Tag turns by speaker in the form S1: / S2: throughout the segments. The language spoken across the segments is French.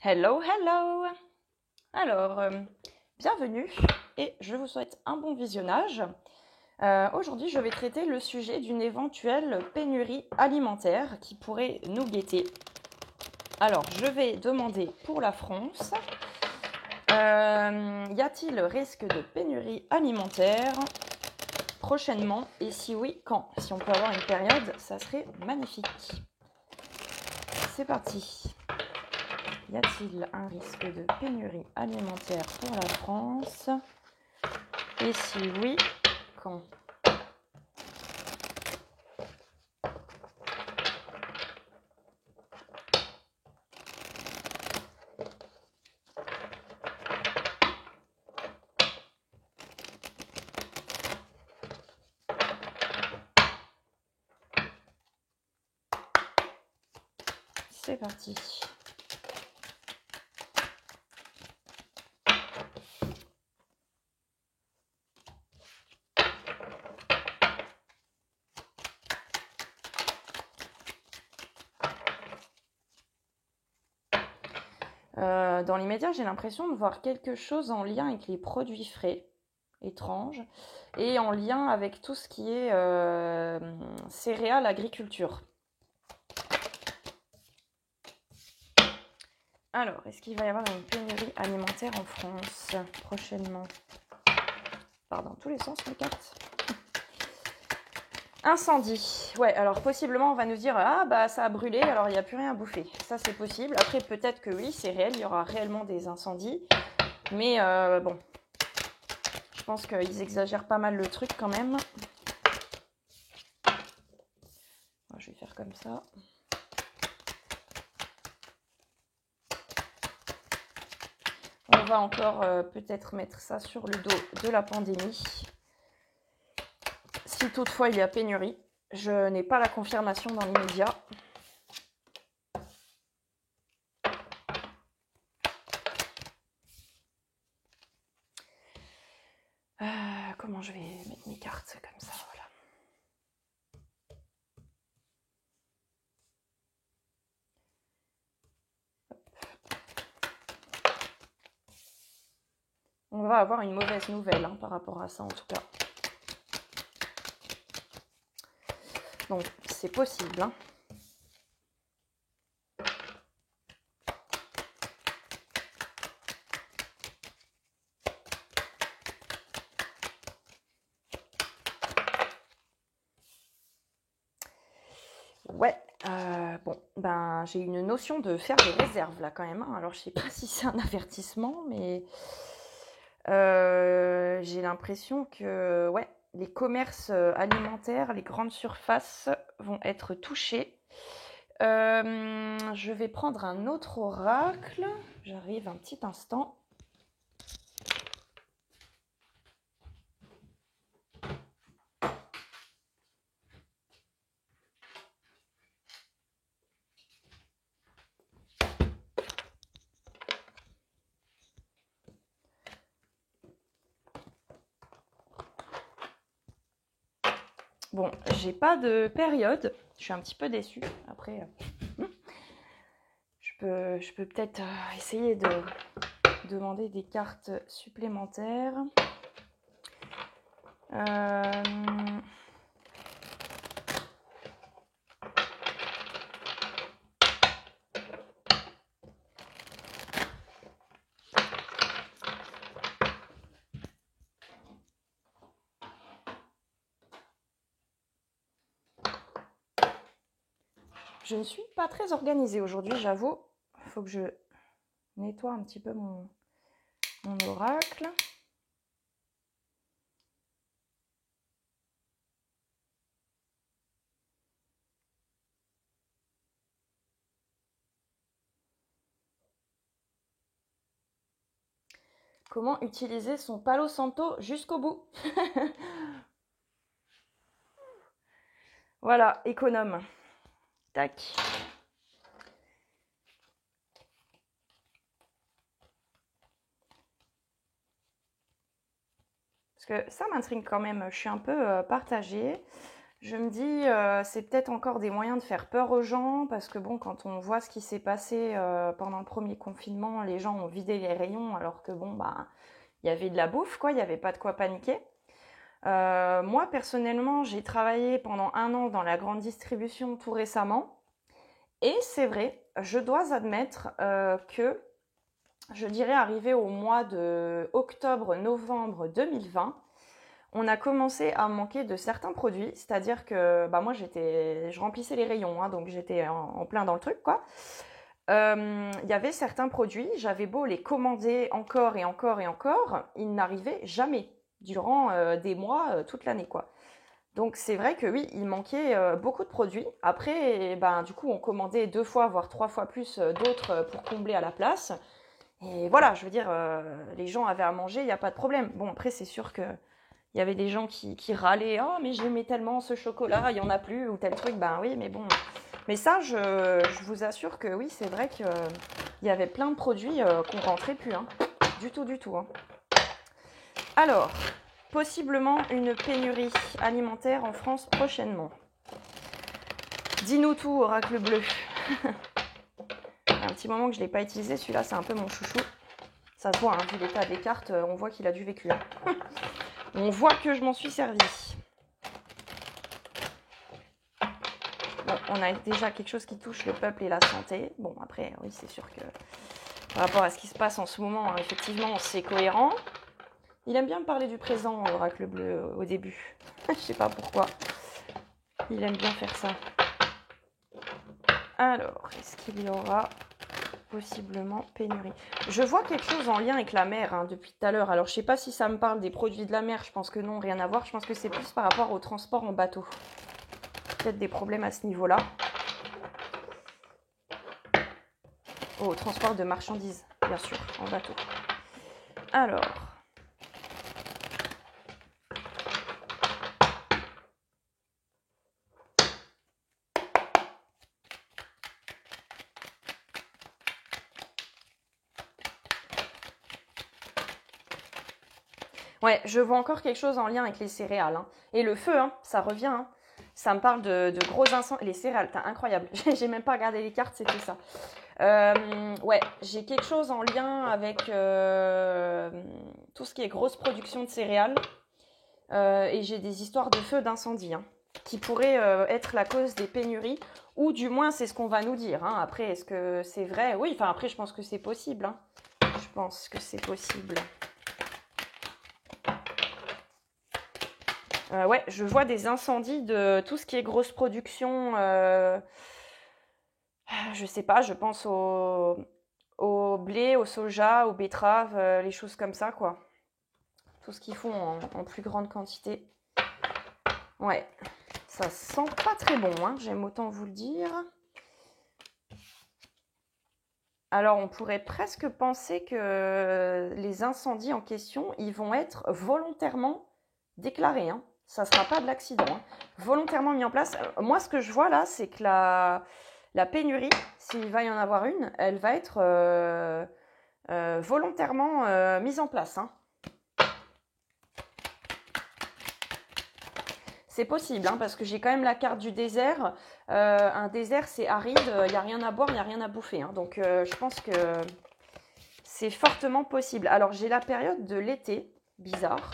S1: Hello, hello! Alors, bienvenue et je vous souhaite un bon visionnage. Aujourd'hui, je vais traiter le sujet d'une éventuelle pénurie alimentaire qui pourrait nous guetter. Alors, je vais demander pour la France, y a-t-il risque de pénurie alimentaire prochainement? Et si oui, quand? Si on peut avoir une période, ça serait magnifique. C'est parti. Y a-t-il un risque de pénurie alimentaire pour la France? Et si oui, quand? C'est parti. Dans l'immédiat, j'ai l'impression de voir quelque chose en lien avec les produits frais, étrange, et en lien avec tout ce qui est céréales, agriculture. Alors, est-ce qu'il va y avoir une pénurie alimentaire en France prochainement? Part dans tous les sens, mes cartes. Incendie. Ouais, alors possiblement on va nous dire ah bah ça a brûlé, alors il n'y a plus rien à bouffer. Ça c'est possible. Après peut-être que oui, c'est réel, il y aura réellement des incendies. Mais bon, je pense qu'ils exagèrent pas mal le truc quand même. Je vais faire comme ça. On va encore peut-être mettre ça sur le dos de la pandémie. Si toutefois il y a pénurie, je n'ai pas la confirmation dans l'immédiat. Comment je vais mettre mes cartes comme ça, voilà. On va avoir une mauvaise nouvelle hein, par rapport à ça en tout cas. Donc c'est possible. Hein. Ouais, bon, ben j'ai une notion de faire des réserves là quand même. Hein. Alors je sais pas si c'est un avertissement, mais j'ai l'impression que ouais, les commerces alimentaires, les grandes surfaces vont être touchés. Je vais prendre un autre oracle. J'arrive un petit instant. Bon, j'ai pas de période. Je suis un petit peu déçue. Après, je peux peut-être essayer de demander des cartes supplémentaires. Je ne suis pas très organisée aujourd'hui, j'avoue. Il faut que je nettoie un petit peu mon oracle. Comment utiliser son Palo Santo jusqu'au bout? Voilà, économe. Tac. Parce que ça m'intrigue quand même. Je suis un peu partagée. Je me dis, c'est peut-être encore des moyens de faire peur aux gens, parce que bon, quand on voit ce qui s'est passé pendant le premier confinement, les gens ont vidé les rayons, alors que bon, bah, il y avait de la bouffe, quoi, il n'y avait pas de quoi paniquer. Moi, personnellement, j'ai travaillé pendant 1 an dans la grande distribution tout récemment, et c'est vrai, je dois admettre que, je dirais arrivé au mois de octobre-novembre 2020, on a commencé à manquer de certains produits, c'est-à-dire que bah moi je remplissais les rayons, hein, donc j'étais en plein dans le truc, quoi. Il y avait certains produits, j'avais beau les commander encore et encore et encore, ils n'arrivaient jamais durant des mois, toute l'année, quoi. Donc c'est vrai que oui, il manquait beaucoup de produits. Après, ben, du coup, on commandait 2 fois, voire 3 fois plus d'autres pour combler à la place. Et voilà, je veux dire, les gens avaient à manger, il n'y a pas de problème. Bon, après, c'est sûr que il y avait des gens qui râlaient, oh mais j'aimais tellement ce chocolat, il n'y en a plus, ou tel truc, ben oui, mais bon. Mais ça, je vous assure que oui, c'est vrai qu'il y avait plein de produits qu'on rentrait plus, hein. Du tout, du tout, hein. Alors, possiblement une pénurie alimentaire en France prochainement. Dis-nous tout, Oracle Bleu. Il y a un petit moment que je ne l'ai pas utilisé, celui-là c'est un peu mon chouchou. Ça se voit, hein, vu l'état des cartes, on voit qu'il a du vécu, hein. On voit que je m'en suis servi. Bon, on a déjà quelque chose qui touche le peuple et la santé. Bon, après, oui, c'est sûr que par rapport à ce qui se passe en ce moment, hein, effectivement, c'est cohérent. Il aime bien me parler du présent, Oracle Bleu, au début. Je sais pas pourquoi. Il aime bien faire ça. Alors, est-ce qu'il y aura possiblement pénurie? Je vois quelque chose en lien avec la mer, hein, depuis tout à l'heure. Alors, je sais pas si ça me parle des produits de la mer. Je pense que non, rien à voir. Je pense que c'est plus par rapport au transport en bateau. Peut-être des problèmes à ce niveau-là. Au transport de marchandises, bien sûr, en bateau. Alors. Ouais, je vois encore quelque chose en lien avec les céréales, hein. Et le feu, hein, ça revient, hein. Ça me parle de gros incendies. Les céréales, t'as incroyable. J'ai même pas regardé les cartes, c'était ça. Ouais, j'ai quelque chose en lien avec tout ce qui est grosse production de céréales. Et j'ai des histoires de feu, d'incendie, hein, qui pourraient être la cause des pénuries. Ou du moins, c'est ce qu'on va nous dire, hein. Après, est-ce que c'est vrai? Oui, enfin après, je pense que c'est possible, hein. Je pense que c'est possible. Ouais, je vois des incendies de tout ce qui est grosse production. Je sais pas, je pense au blé, au soja, aux betteraves, les choses comme ça, quoi. Tout ce qu'ils font en plus grande quantité. Ouais, ça sent pas très bon, hein, j'aime autant vous le dire. Alors, on pourrait presque penser que les incendies en question, ils vont être volontairement déclarés, hein. Ça ne sera pas de l'accident, hein. Volontairement mis en place. Moi, ce que je vois là, c'est que la pénurie, s'il va y en avoir une, elle va être volontairement mise en place, hein. C'est possible, hein, parce que j'ai quand même la carte du désert. Un désert, c'est aride, il n'y a rien à boire, il n'y a rien à bouffer, hein. Donc, je pense que c'est fortement possible. Alors, j'ai la période de l'été, bizarre.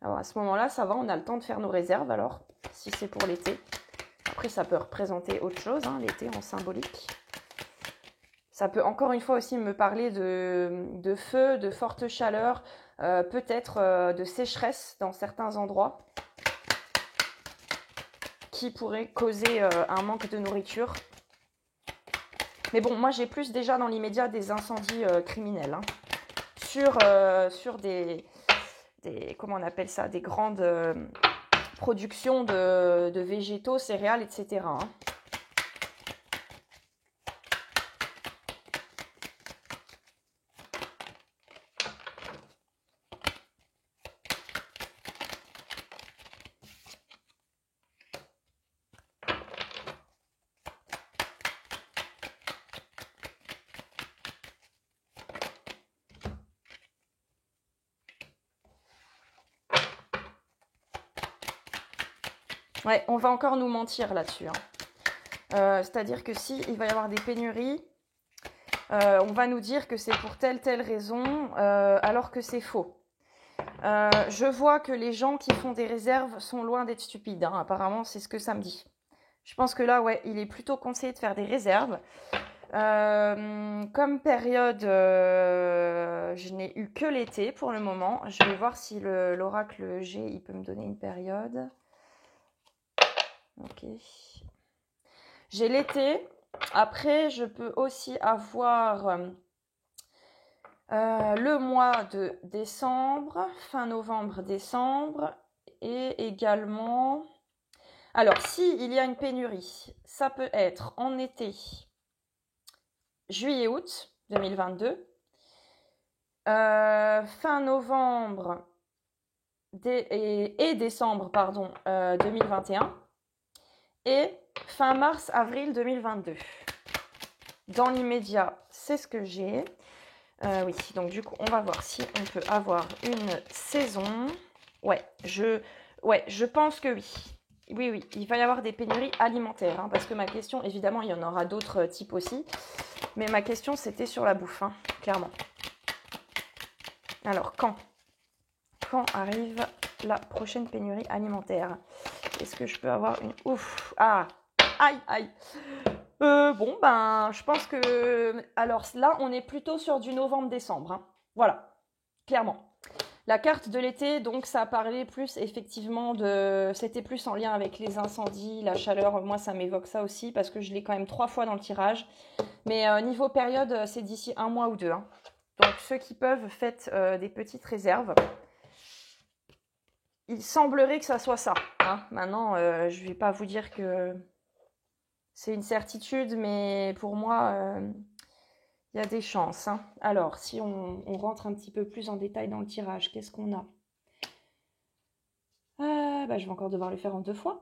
S1: Alors, à ce moment-là, ça va, on a le temps de faire nos réserves, alors, si c'est pour l'été. Après, ça peut représenter autre chose, hein, l'été en symbolique. Ça peut encore une fois aussi me parler de feu, de forte chaleur, peut-être de sécheresse dans certains endroits, qui pourrait causer un manque de nourriture. Mais bon, moi j'ai plus déjà dans l'immédiat des incendies criminels, hein, sur des comment on appelle ça, des grandes productions de végétaux, céréales, etc., hein. Ouais, on va encore nous mentir là-dessus, hein. C'est-à-dire que si il va y avoir des pénuries, on va nous dire que c'est pour telle raison, alors que c'est faux. Je vois que les gens qui font des réserves sont loin d'être stupides, hein. Apparemment, c'est ce que ça me dit. Je pense que là, ouais, il est plutôt conseillé de faire des réserves. Comme période, je n'ai eu que l'été pour le moment. Je vais voir si l'oracle G, il peut me donner une période. Ok. J'ai l'été. Après, je peux aussi avoir le mois de décembre, fin novembre, décembre, et également... Alors, s'il y a une pénurie, ça peut être en été, juillet-août 2022, fin novembre et décembre, pardon, 2021, et fin mars-avril 2022. Dans l'immédiat, c'est ce que j'ai. Oui, donc du coup, on va voir si on peut avoir une saison. Ouais, je pense que oui. Oui, il va y avoir des pénuries alimentaires, hein, parce que ma question, évidemment, il y en aura d'autres types aussi, mais ma question, c'était sur la bouffe, hein, clairement. Alors, quand arrive la prochaine pénurie alimentaire? Est-ce que je peux avoir une... Ouf! Ah! Aïe! Bon, ben, je pense que... Alors là, on est plutôt sur du novembre-décembre, hein. Voilà, clairement. La carte de l'été, donc, ça parlait plus effectivement de... C'était plus en lien avec les incendies, la chaleur. Moi, ça m'évoque ça aussi parce que je l'ai quand même 3 fois dans le tirage. Mais niveau période, c'est d'ici 1 mois ou 2, hein. Donc, ceux qui peuvent, faites des petites réserves. Il semblerait que ça soit ça, hein. Maintenant, je ne vais pas vous dire que c'est une certitude, mais pour moi, il y a des chances, hein. Alors, si on rentre un petit peu plus en détail dans le tirage, qu'est-ce qu'on a? Je vais encore devoir le faire en 2 fois.